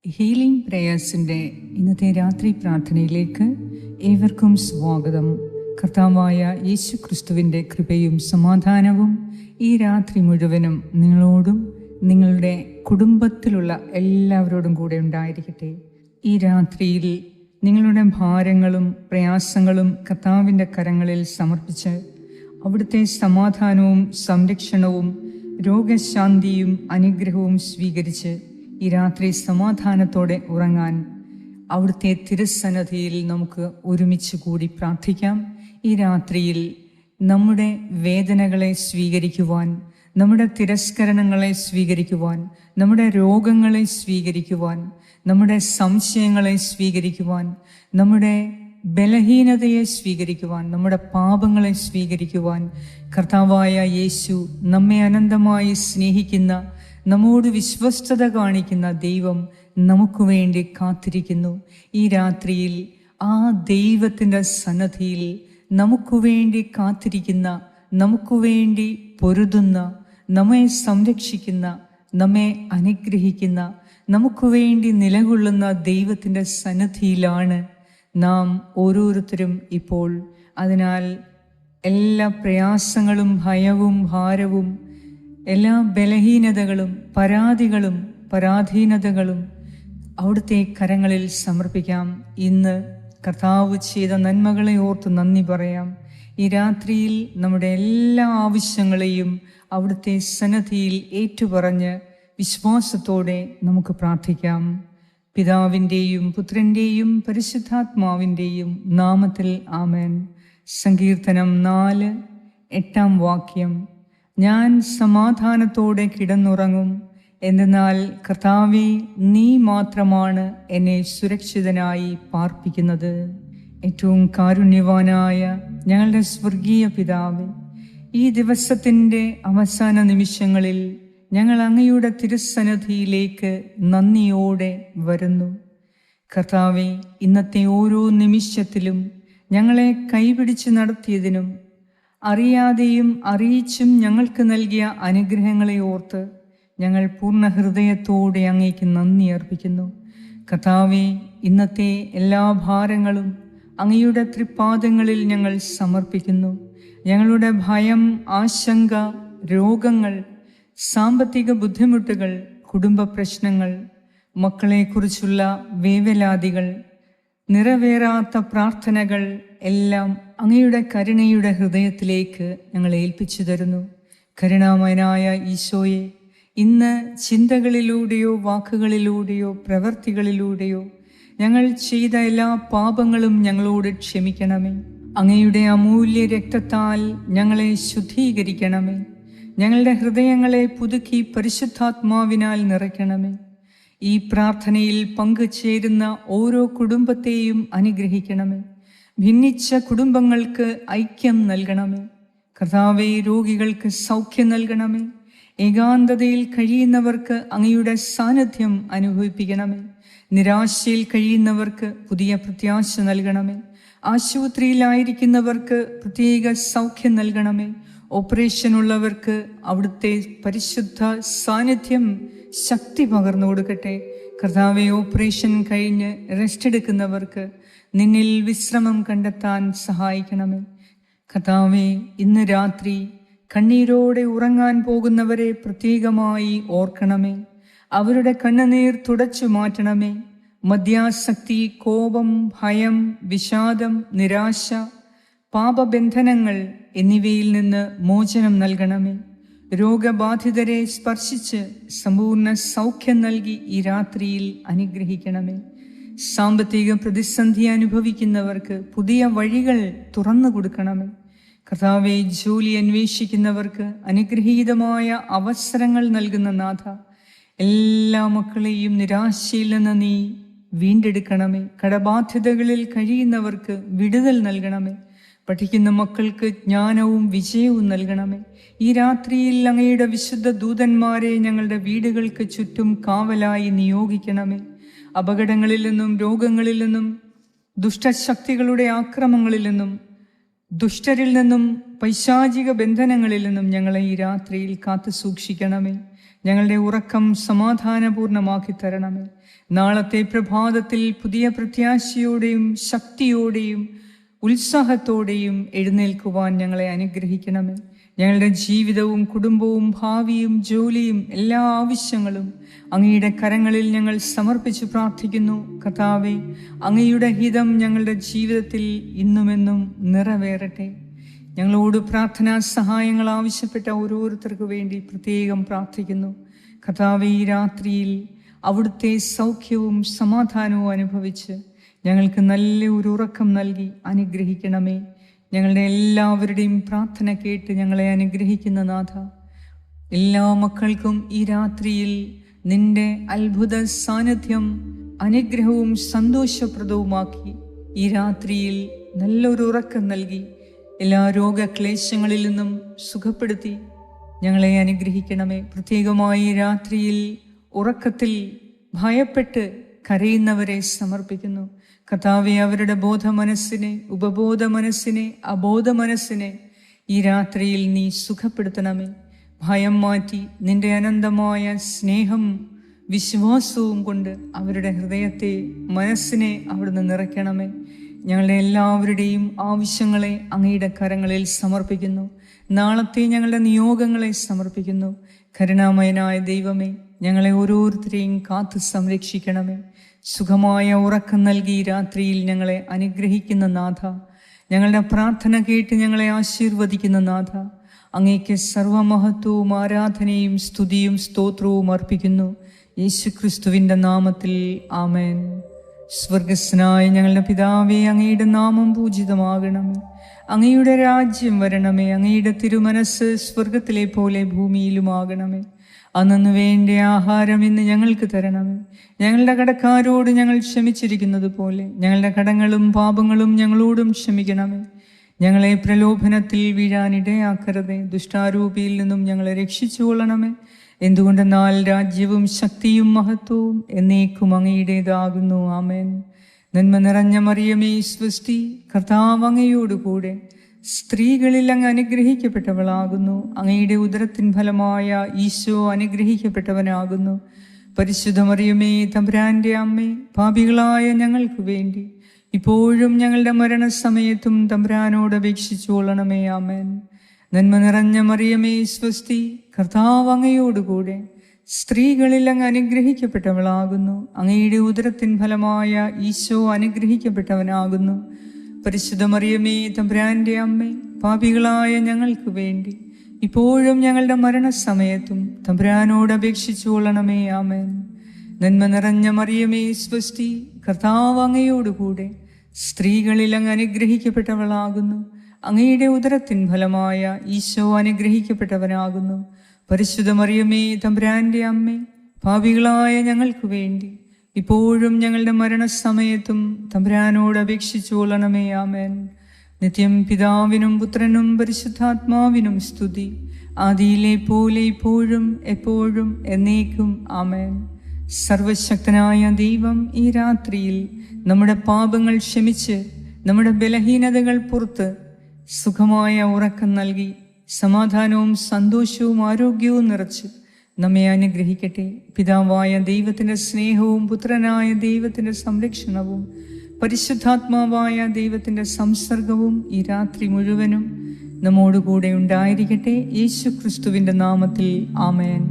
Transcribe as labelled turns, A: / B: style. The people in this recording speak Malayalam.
A: ഹീലിംഗ് പ്രേയേഴ്സിൻ്റെ ഇന്നത്തെ രാത്രി പ്രാർത്ഥനയിലേക്ക് ഏവർക്കും സ്വാഗതം. കർത്താവായ യേശു ക്രിസ്തുവിൻ്റെ കൃപയും സമാധാനവും ഈ രാത്രി മുഴുവനും നിങ്ങളോടും നിങ്ങളുടെ കുടുംബത്തിലുള്ള എല്ലാവരോടും കൂടെ ഉണ്ടായിരിക്കട്ടെ. ഈ രാത്രിയിൽ നിങ്ങളുടെ ഭാരങ്ങളും പ്രയാസങ്ങളും കർത്താവിൻ്റെ കരങ്ങളിൽ സമർപ്പിച്ച് അവിടുത്തെ സമാധാനവും സംരക്ഷണവും രോഗശാന്തിയും അനുഗ്രഹവും സ്വീകരിച്ച് ഈ രാത്രി സമാധാനത്തോടെ ഉറങ്ങാൻ അവിടുത്തെ തിരുസന്നിധിയിൽ നമുക്ക് ഒരുമിച്ച് കൂടി പ്രാർത്ഥിക്കാം. ഈ രാത്രിയിൽ നമ്മുടെ വേദനകളെ സ്വീകരിക്കുവാൻ, നമ്മുടെ തിരസ്കരണങ്ങളെ സ്വീകരിക്കുവാൻ, നമ്മുടെ രോഗങ്ങളെ സ്വീകരിക്കുവാൻ, നമ്മുടെ സംശയങ്ങളെ സ്വീകരിക്കുവാൻ, നമ്മുടെ ബലഹീനതയെ സ്വീകരിക്കുവാൻ, നമ്മുടെ പാപങ്ങളെ സ്വീകരിക്കുവാൻ കർത്താവായ യേശു നമ്മെ അനന്തമായി സ്നേഹിക്കുന്ന, നമ്മോട് വിശ്വസ്തത കാണിക്കുന്ന ദൈവം നമുക്ക് വേണ്ടി കാത്തിരിക്കുന്നു. ഈ രാത്രിയിൽ ആ ദൈവത്തിൻ്റെ സന്നിധിയിൽ നമുക്ക് വേണ്ടി കാത്തിരിക്കുന്ന, നമുക്ക് വേണ്ടി പൊരുതുന്ന, നമ്മെ സംരക്ഷിക്കുന്ന, നമ്മെ അനുഗ്രഹിക്കുന്ന, നമുക്ക് വേണ്ടി നിലകൊള്ളുന്ന ദൈവത്തിൻ്റെ സന്നിധിയിലാണ് നാം ഓരോരുത്തരും ഇപ്പോൾ. അതിനാൽ എല്ലാ പ്രയാസങ്ങളും ഭയവും ഭാരവും എല്ലാ ബലഹീനതകളും പരാതികളും പരാധീനതകളും അവിടുത്തെ കരങ്ങളിൽ സമർപ്പിക്കാം. ഇന്ന് കർത്താവ് ചെയ്ത നന്മകളെ ഓർത്ത് നന്ദി പറയാം. ഈ രാത്രിയിൽ നമ്മുടെ എല്ലാ ആവശ്യങ്ങളെയും അവിടുത്തെ സന്നിധിയിൽ ഏറ്റുപറഞ്ഞ് വിശ്വാസത്തോടെ നമുക്ക് പ്രാർത്ഥിക്കാം. പിതാവിൻ്റെയും പുത്രൻ്റെയും പരിശുദ്ധാത്മാവിൻ്റെയും നാമത്തിൽ ആമേൻ. സങ്കീർത്തനം 4:8 ഞാൻ സമാധാനത്തോടെ കിടന്നുറങ്ങും, എന്തെന്നാൽ കർത്താവേ, നീ മാത്രമാണ് എന്നെ സുരക്ഷിതനായി പാർപ്പിക്കുന്നത്. ഏറ്റവും കാരുണ്യവാനായ ഞങ്ങളുടെ സ്വർഗീയ പിതാവേ, ഈ ദിവസത്തിൻ്റെ അവസാന നിമിഷങ്ങളിൽ ഞങ്ങൾ അങ്ങയുടെ തിരുസന്നിധിയിലേക്ക് നന്ദിയോടെ വരുന്നു. കർത്താവേ, ഇന്നത്തെ ഓരോ നിമിഷത്തിലും ഞങ്ങളെ കൈപിടിച്ച് നടത്തിയതിനും അറിയാതെയും അറിയിച്ചും ഞങ്ങൾക്ക് നൽകിയ അനുഗ്രഹങ്ങളെ ഓർത്ത് ഞങ്ങൾ പൂർണ്ണ ഹൃദയത്തോടെ അങ്ങേക്ക് നന്ദി അർപ്പിക്കുന്നു. കർത്താവേ, ഇന്നത്തെ എല്ലാ ഭാരങ്ങളും അങ്ങയുടെ തൃപ്പാദങ്ങളിൽ ഞങ്ങൾ സമർപ്പിക്കുന്നു. ഞങ്ങളുടെ ഭയം, ആശങ്ക, രോഗങ്ങൾ, സാമ്പത്തിക ബുദ്ധിമുട്ടുകൾ, കുടുംബ പ്രശ്നങ്ങൾ, മക്കളെക്കുറിച്ചുള്ള വേവലാതികൾ, നിറവേറാത്ത പ്രാർത്ഥനകൾ എല്ലാം അങ്ങയുടെ കരുണയുടെ ഹൃദയത്തിലേക്ക് ഞങ്ങൾ ഏൽപ്പിച്ചു തരുന്നു. കരുണാമയനായ ഈശോയെ, ഇന്ന് ചിന്തകളിലൂടെയോ വാക്കുകളിലൂടെയോ പ്രവൃത്തികളിലൂടെയോ ഞങ്ങൾ ചെയ്ത എല്ലാ പാപങ്ങളും ഞങ്ങളോട് ക്ഷമിക്കണമേ. അങ്ങയുടെ അമൂല്യ രക്തത്താൽ ഞങ്ങളെ ശുദ്ധീകരിക്കണമേ. ഞങ്ങളുടെ ഹൃദയങ്ങളെ പുതുക്കി പരിശുദ്ധാത്മാവിനാൽ നിറയ്ക്കണമേ. ഈ പ്രാർത്ഥനയിൽ പങ്കുചേരുന്ന ഓരോ കുടുംബത്തെയും അനുഗ്രഹിക്കണമേ. ഭിന്നിച്ച കുടുംബങ്ങൾക്ക് ഐക്യം നൽകണമേ. കർത്താവേ, രോഗികൾക്ക് സൗഖ്യം നൽകണമേ. ഏകാന്തതയിൽ കഴിയുന്നവർക്ക് അങ്ങയുടെ സാന്നിധ്യം അനുഭവിപ്പിക്കണമേ. നിരാശയിൽ കഴിയുന്നവർക്ക് പുതിയ പ്രത്യാശ നൽകണമേ. ആശുപത്രിയിലായിരിക്കുന്നവർക്ക് പ്രത്യേക സൗഖ്യം നൽകണമേ. ഓപ്പറേഷനുള്ളവർക്ക് അവിടുത്തെ പരിശുദ്ധ സാന്നിധ്യം ശക്തി പകർന്നു കൊടുക്കട്ടെ. കർത്താവെ, ഓപ്പറേഷൻ കഴിഞ്ഞ് റെസ്റ്റ് എടുക്കുന്നവർക്ക് നിന്നിൽ വിശ്രമം കണ്ടെത്താൻ സഹായിക്കണമേ. കർത്താവെ, ഇന്ന് രാത്രി കണ്ണീരോടെ ഉറങ്ങാൻ പോകുന്നവരെ പ്രത്യേകമായി ഓർക്കണമേ. അവരുടെ കണ്ണുനീർ തുടച്ചു മാറ്റണമേ. മദ്യാസക്തി, കോപം, ഭയം, വിഷാദം, നിരാശ, പാപബന്ധനങ്ങൾ എന്നിവയിൽ നിന്ന് മോചനം നൽകണമേ. രോഗബാധിതരെ സ്പർശിച്ച് സമ്പൂർണ്ണ സൗഖ്യം നൽകി ഈ രാത്രിയിൽ അനുഗ്രഹിക്കണമേ. സാമ്പത്തിക പ്രതിസന്ധി അനുഭവിക്കുന്നവർക്ക് പുതിയ വഴികൾ തുറന്നു കൊടുക്കണമേ. കർത്താവെ, ജോലി അന്വേഷിക്കുന്നവർക്ക് അനുഗ്രഹീതമായ അവസരങ്ങൾ നൽകുന്ന നാഥ, എല്ലാ മക്കളെയും നിരാശയിൽ നിന്ന് നീ വീണ്ടെടുക്കണമേ. കടബാധ്യതകളിൽ കഴിയുന്നവർക്ക് വിടുതൽ നൽകണമേ. പഠിക്കുന്ന മക്കൾക്ക് ജ്ഞാനവും വിജയവും നൽകണമേ. ഈ രാത്രിയിൽ അങ്ങയുടെ വിശുദ്ധ ദൂതന്മാരെ ഞങ്ങളുടെ വീടുകൾക്ക് ചുറ്റും കാവലായി നിയോഗിക്കണമേ. അപകടങ്ങളിൽ നിന്നും രോഗങ്ങളിൽ നിന്നും ദുഷ്ടശക്തികളുടെ ആക്രമങ്ങളിൽ നിന്നും ദുഷ്ടരിൽ നിന്നും പൈശാചിക ബന്ധനങ്ങളിൽ നിന്നും ഞങ്ങളെ ഈ രാത്രിയിൽ കാത്തു സൂക്ഷിക്കണമേ. ഞങ്ങളുടെ ഉറക്കം സമാധാനപൂർണമാക്കി തരണമേ. നാളത്തെ പ്രഭാതത്തിൽ പുതിയ പ്രത്യാശയോടെയും ശക്തിയോടെയും ഉത്സാഹത്തോടെയും എഴുന്നേൽക്കുവാൻ ഞങ്ങളെ അനുഗ്രഹിക്കണമേ. ഞങ്ങളുടെ ജീവിതവും കുടുംബവും ഭാവിയും ജോലിയും എല്ലാ ആവശ്യങ്ങളും അങ്ങയുടെ കരങ്ങളിൽ ഞങ്ങൾ സമർപ്പിച്ച് പ്രാർത്ഥിക്കുന്നു. കർത്താവേ, അങ്ങയുടെ ഹിതം ഞങ്ങളുടെ ജീവിതത്തിൽ ഇന്നുമെന്നും നിറവേറട്ടെ. ഞങ്ങളോട് പ്രാർത്ഥനാ സഹായങ്ങൾ ആവശ്യപ്പെട്ട ഓരോരുത്തർക്കു വേണ്ടി പ്രത്യേകം പ്രാർത്ഥിക്കുന്നു. കർത്താവേ, ഈ രാത്രിയിൽ അവിടുത്തെ സൗഖ്യവും സമാധാനവും അനുഭവിച്ച് ഞങ്ങൾക്ക് നല്ല ഒരു ഉറക്കം നൽകി അനുഗ്രഹിക്കണമേ. ഞങ്ങളുടെ എല്ലാവരുടെയും പ്രാർത്ഥന കേട്ട് ഞങ്ങളെ അനുഗ്രഹിക്കുന്ന നാഥ, എല്ലാ മക്കൾക്കും ഈ രാത്രിയിൽ നിന്റെ അത്ഭുത സാന്നിധ്യം അനുഗ്രഹവും സന്തോഷപ്രദവുമാക്കി ഈ രാത്രിയിൽ നല്ലൊരു ഉറക്കം നൽകി എല്ലാ രോഗക്ലേശങ്ങളിൽ നിന്നും സുഖപ്പെടുത്തി ഞങ്ങളെ അനുഗ്രഹിക്കണമേ. പ്രത്യേകമായി രാത്രിയിൽ ഉറക്കത്തിൽ ഭയപ്പെട്ട് കരയുന്നവരെ സമർപ്പിക്കുന്നു. കർത്താവേ, അവരുടെ ബോധ മനസ്സിനെ, ഉപബോധ മനസ്സിനെ, അബോധ മനസ്സിനെ ഈ രാത്രിയിൽ നീ സുഖപ്പെടുത്തണമേ. ഭയം മാറ്റി നിന്റെ അനന്തമായ സ്നേഹം വിശ്വാസവും കൊണ്ട് അവരുടെ ഹൃദയത്തെ, മനസ്സിനെ അവിടുന്ന് നിറയ്ക്കണമേ. ഞങ്ങളുടെ എല്ലാവരുടെയും ആവശ്യങ്ങളെ അങ്ങയുടെ കരങ്ങളിൽ സമർപ്പിക്കുന്നു. നാളത്തെ ഞങ്ങളുടെ നിയോഗങ്ങളെ സമർപ്പിക്കുന്നു. കരുണാമയനായ ദൈവമേ, ഞങ്ങളെ ഓരോരുത്തരെയും കാത്തു സംരക്ഷിക്കണമേ. സുഖമായ ഉറക്കം നൽകി രാത്രിയിൽ ഞങ്ങളെ അനുഗ്രഹിക്കുന്ന നാഥ, ഞങ്ങളുടെ പ്രാർത്ഥന കേട്ട് ഞങ്ങളെ ആശീർവദിക്കുന്ന നാഥ, അങ്ങേക്ക് സർവമഹത്വവും ആരാധനയും സ്തുതിയും സ്തോത്രവും അർപ്പിക്കുന്നു. യേശുക്രിസ്തുവിൻ്റെ നാമത്തിൽ ആമേൻ. സ്വർഗസ്നായ ഞങ്ങളുടെ പിതാവേ, അങ്ങയുടെ നാമം പൂജിതമാകണമേ. അങ്ങയുടെ രാജ്യം വരണമേ. അങ്ങയുടെ തിരുമനസ് സ്വർഗത്തിലെ പോലെ ഭൂമിയിലുമാകണമേ. അന്നു വേണ്ട ആഹാരം ഇന്ന് ഞങ്ങൾക്ക് തരണമേ. ഞങ്ങളുടെ കടക്കാരോട് ഞങ്ങൾ ക്ഷമിച്ചിരിക്കുന്നത് പോലെ ഞങ്ങളുടെ കടങ്ങളും പാപങ്ങളും ഞങ്ങളോടും ക്ഷമിക്കണമേ. ഞങ്ങളെ പ്രലോഭനത്തിൽ വീഴാനിടയാക്കരുതേ. ദുഷ്ടാരൂപിയിൽ നിന്നും ഞങ്ങളെ രക്ഷിച്ചുകൊള്ളണമേ. എന്തുകൊണ്ടെന്നാൽ രാജ്യവും ശക്തിയും മഹത്വവും എന്നേക്കും അങ്ങയുടേതാകുന്നു. ആമേൻ. നന്മ നിറഞ്ഞ മറിയമേ, സ്വസ്തി, കർത്താവ് അങ്ങയോടുകൂടെ സ്ത്രീകളിൽ അങ്ങ് അനുഗ്രഹിക്കപ്പെട്ടവളാകുന്നു. അങ്ങയുടെ ഉദരത്തിൻ ഫലമായ ഈശോ അനുഗ്രഹിക്കപ്പെട്ടവനാകുന്നു. പരിശുദ്ധ മറിയമേ, തമ്പുരാന്റെ അമ്മേ, പാപികളായ ഞങ്ങൾക്ക് വേണ്ടി ഇപ്പോഴും ഞങ്ങളുടെ മരണസമയത്തും തമ്പുരാനോട് അപേക്ഷിച്ചുകൊള്ളണമേ. ആമേൻ. നന്മ നിറഞ്ഞ മറിയമേ, സ്വസ്തി, കർത്താവ് അങ്ങയോടുകൂടെ സ്ത്രീകളിൽ അങ്ങ് അനുഗ്രഹിക്കപ്പെട്ടവളാകുന്നു. അങ്ങയുടെ ഉദരത്തിൻ ഫലമായ ഈശോ അനുഗ്രഹിക്കപ്പെട്ടവനാകുന്നു. പരിശുദ്ധ മറിയമേ, തമ്പുരാന്റെ അമ്മേ, പാപികളായ ഞങ്ങൾക്ക് വേണ്ടി ഇപ്പോഴും ഞങ്ങളുടെ മരണസമയത്തും തമ്പുരാനോട് അപേക്ഷിച്ചു കൊള്ളണമേ. ആമേൻ. നന്മ നിറഞ്ഞ മറിയമേ, സ്വസ്തി, കർത്താവ് അങ്ങയോടുകൂടെ സ്ത്രീകളിൽ അങ്ങ് അനുഗ്രഹിക്കപ്പെട്ടവളാകുന്നു. അങ്ങയുടെ ഉദരത്തിൻ ഫലമായ ഈശോ അനുഗ്രഹിക്കപ്പെട്ടവനാകുന്നു. പരിശുദ്ധ മറിയമേ, തമ്പുരാന്റെ അമ്മേ, പാപികളായ ഞങ്ങൾക്ക് വേണ്ടി ഇപ്പോഴും ഞങ്ങളുടെ മരണസമയത്തും തമ്പുരാനോട് അപേക്ഷിച്ചു കൊള്ളണമേ. ആമേൻ. നിത്യം പിതാവിനും പുത്രനും പരിശുദ്ധാത്മാവിനും സ്തുതി, ആദിയിലെ പോലെ ഇപ്പോഴും എപ്പോഴും എന്നേക്കും. ആമേൻ. സർവശക്തനായ ദൈവം ഈ രാത്രിയിൽ നമ്മുടെ പാപങ്ങൾ ക്ഷമിച്ച് നമ്മുടെ ബലഹീനതകൾ പുറത്ത് സുഖമായ ഉറക്കം നൽകി സമാധാനവും സന്തോഷവും ആരോഗ്യവും നിറച്ച് നമ്മെ അനുഗ്രഹിക്കട്ടെ. പിതാവായ ദൈവത്തിൻ്റെ സ്നേഹവും പുത്രനായ ദൈവത്തിൻ്റെ സംരക്ഷണവും പരിശുദ്ധാത്മാവായ ദൈവത്തിൻ്റെ സംസർഗവും ഈ രാത്രി മുഴുവനും നമ്മോടുകൂടെ ഉണ്ടായിരിക്കട്ടെ. യേശു ക്രിസ്തുവിൻ്റെ നാമത്തിൽ ആമേൻ.